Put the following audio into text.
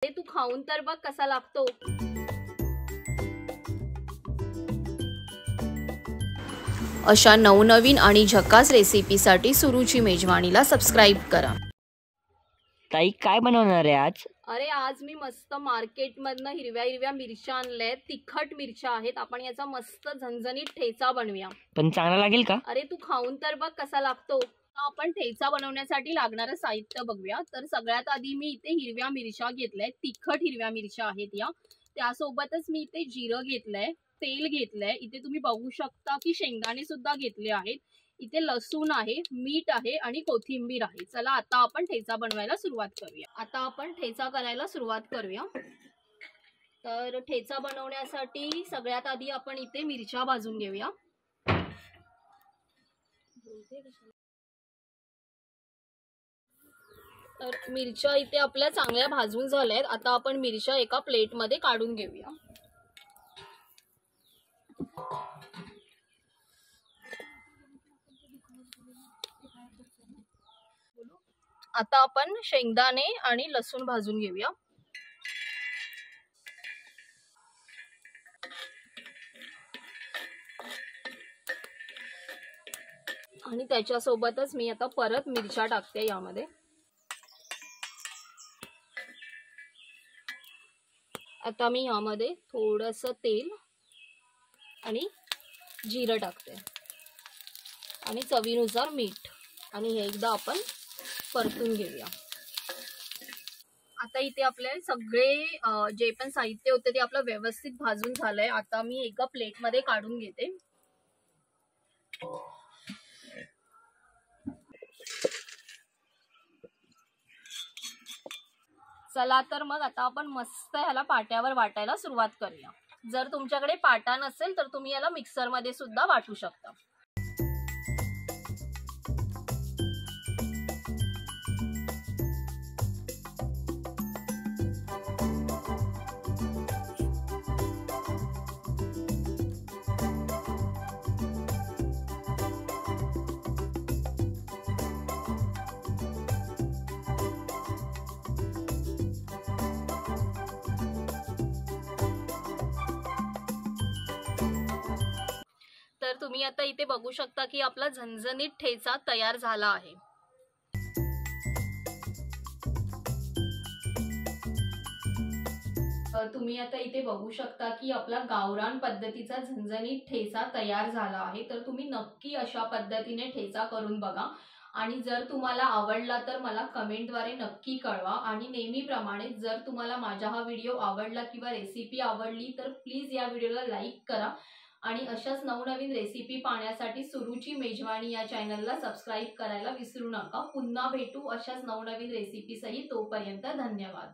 तू खाऊन तर बघ कसा लागतो। अशा नवनवीन आणि झकास रेसिपीसाठी सुरुची मेजवानीला सबस्क्राइब करा। ताई काय बनवणार आहे आज? अरे आज मी मस्त मार्केटमधनं हिरव्या हिरव्या मिरच्या आणल्या, तिखट मिरच्या आहेत। आपण याचा मस्त झणझणीत ठेचा बनवूया। पण चांगला लागेल का? अरे तू खाऊन तर बघ कसा लागतो। आपण ठेचा बनवण्यासाठी लागणारं साहित्य बघूया। तर सगळ्यात आधी मी इथे हिरव्या मिरच्या घेतल्यात, तिखट हिरव्या मिरच्या आहेत या। त्यासोबतच मी इथे जिरं घेतलंय, तेल घेतलंय, इथे तुम्ही बघू शकता की शेंगदाणे सुद्धा घेतले आहेत, इथे लसूण आहे, मीठ आहे आणि कोथिंबीर आहे। चला आता आपण ठेचा बनवायला सुरुवात करूया। आता आपण ठेचा करायला सुरुवात करूया। तर ठेचा बनवण्यासाठी सगळ्यात आधी आपण इथे मिरच्या भाजून घेऊया। तर मिरच्या इथे आपल्या चांगल्या भाजून झाल्यात। आता आपण मिरच्या एका प्लेटमध्ये काढून घेऊया। आता आपण शेंगदाणे आणि लसूण भाजून घेऊया। आणि त्याच्यासोबतच मी आता परत मिरच्या टाकते यामध्ये। आता मी यामध्ये थोडंसं तेल आणि जिरं टाकते आणि चवीनुसार मीठ, आणि हे एकदा आपण परतून घेऊया। आता इथे आपले सगळे जे पण साहित्य होते ते आपलं व्यवस्थित भाजून झालंय। आता मी एका प्लेटमध्ये काढून घेते। चला तर मग आता आपण मस्त ह्याला पाट्यावर वाटायला सुरुवात करूया। जर तुमच्याकडे पाटा नसेल तर तुम्ही याला मिक्सर मध्ये सुद्धा वाटू शकता। तर तुम्ही आता इथे बघू शकता की आपला झणझणीत ठेचा तयार झाला आहे। तुम्ही आता इथे बघू शकता की आपला गावरान पद्धतीचा झणझणीत ठेचा तयार झाला आहे। तर तुम्ही नक्की अशा पद्धतीने ठेचा करून बघा, आणि जर तुम्हाला आवडला तर मला कमेंटद्वारे नक्की कळवा। आणि नेहमीप्रमाणे जर तुम्हाला माझा हा व्हिडिओ आवडला किंवा रेसिपी आवडली तर प्लीज या व्हिडिओला लाईक करा, आणि अशाच नवनवीन रेसिपी पाहण्यासाठी सुरुची मेजवानी या चॅनलला सबस्क्राइब करायला विसरू नका। पुन्हा भेटू अशाच नवनवीन रेसिपी सहित, तोपर्यंत धन्यवाद।